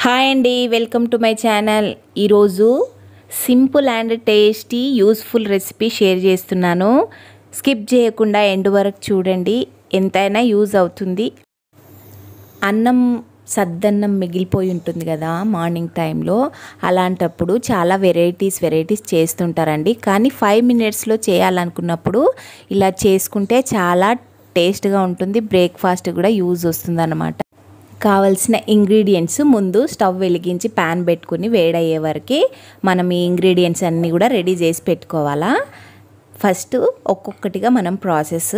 Hi అండి, welcome to my channel. ఈరోజు simple and tasty useful recipe share చేస్తున్నాను. Skip చేయకుండా ఎండ్ వరకు చూడండి, ఎంతైనా యూజ్ అవుతుంది. అన్నం సద్దన్నం మిగిలిపోయి ఉంటుంది కదా మార్నింగ్ టైంలో, అలాంటప్పుడు చాలా వెరైటీస్ చేస్తుంటారండి. కానీ 5 మినిట్స్లో చేయాలనుకున్నప్పుడు ఇలా చేసుకుంటే చాలా టేస్ట్గా ఉంటుంది. బ్రేక్ఫాస్ట్ కూడా యూజ్ వస్తుంది అన్నమాట. కావలసిన ఇంగ్రీడియంట్స్, ముందు స్టవ్ వెలిగించి ప్యాన్ పెట్టుకుని వేడయ్యే వరకు మనం ఈ ఇంగ్రీడియంట్స్ అన్నీ కూడా రెడీ చేసి పెట్టుకోవాలా. ఫస్ట్ ఒక్కొక్కటిగా మనం ప్రాసెస్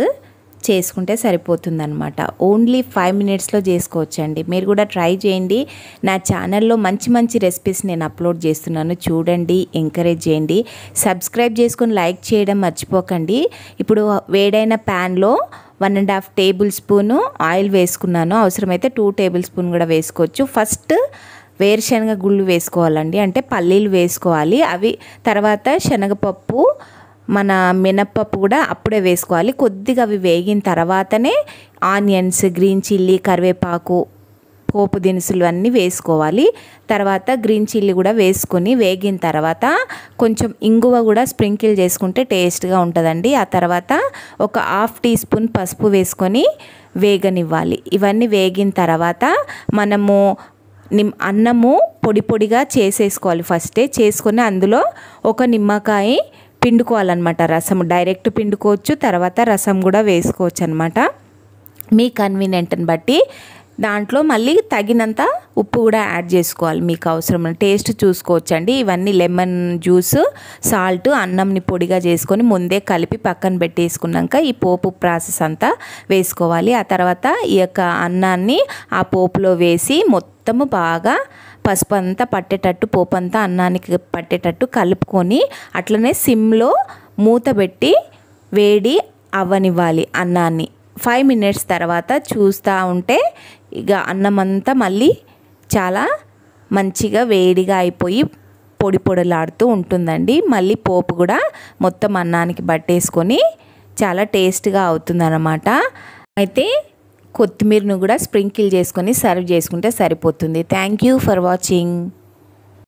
చేసుకుంటే సరిపోతుందన్నమాట. ఓన్లీ 5 మినిట్స్లో చేసుకోవచ్చండి. మీరు కూడా ట్రై చేయండి. నా ఛానల్లో మంచి రెసిపీస్ నేను అప్లోడ్ చేస్తున్నాను, చూడండి, ఎంకరేజ్ చేయండి. సబ్స్క్రైబ్ చేసుకొని లైక్ చేయడం మర్చిపోకండి. ఇప్పుడు వేడైన ప్యాన్లో 1.5 టేబుల్ స్పూను ఆయిల్ వేసుకున్నాను. అవసరమైతే 2 టేబుల్ స్పూన్ కూడా వేసుకోవచ్చు. ఫస్ట్ వేరుశనగ గుళ్ళు వేసుకోవాలండి, అంటే పల్లీలు వేసుకోవాలి. అవి తర్వాత శనగపప్పు, మన మినప్పప్పు కూడా అప్పుడే వేసుకోవాలి. కొద్దిగా అవి వేగిన తర్వాతనే ఆనియన్స్, గ్రీన్ చిల్లీ, కరివేపాకు, పోపు దినుసులు అన్నీ వేసుకోవాలి. తర్వాత గ్రీన్ చిల్లీ కూడా వేసుకొని వేగిన తర్వాత కొంచెం ఇంగువ కూడా స్ప్రింకిల్ చేసుకుంటే టేస్ట్గా ఉంటుందండి. ఆ తర్వాత ఒక 1/2 టీ స్పూన్ పసుపు వేసుకొని వేగనివ్వాలి. ఇవన్నీ వేగిన తర్వాత మనము అన్నము పొడిగా చేసేసుకోవాలి. ఫస్టే చేసుకొని అందులో ఒక నిమ్మకాయ పిండుకోవాలన్నమాట. రసం డైరెక్ట్ పిండుకోవచ్చు, తర్వాత రసం కూడా వేసుకోవచ్చు అనమాట, మీ కన్వీనియంట్ని బట్టి. దాంట్లో మళ్ళీ తగినంత ఉప్పు కూడా యాడ్ చేసుకోవాలి, మీకు అవసరమైన టేస్ట్ చూసుకోవచ్చండి. ఇవన్నీ లెమన్ జ్యూస్, సాల్ట్, అన్నంని పొడిగా చేసుకొని ముందే కలిపి పక్కన పెట్టేసుకున్నాక ఈ పోపు ప్రాసెస్ అంతా వేసుకోవాలి. ఆ తర్వాత ఈ యొక్క అన్నాన్ని ఆ పోపులో వేసి మొత్తము బాగా పసుపు అంతా పట్టేటట్టు, పోపు అంతా అన్నానికి పట్టేటట్టు కలుపుకొని అట్లనే సిమ్లో మూత పెట్టి వేడి అవ్వనివ్వాలి అన్నాన్ని. 5 మినిట్స్ తర్వాత చూస్తూ ఉంటే ఇక అన్నం అంతా మళ్ళీ చాలా మంచిగా వేడిగా అయిపోయి పొడిలాడుతూ ఉంటుందండి. మళ్ళీ పోపు కూడా మొత్తం అన్నానికి పట్టేసుకొని చాలా టేస్ట్గా అవుతుందన్నమాట. అయితే కొత్తిమీరను కూడా స్ప్రింకిల్ చేసుకొని సర్వ్ చేసుకుంటే సరిపోతుంది. Thank you for watching.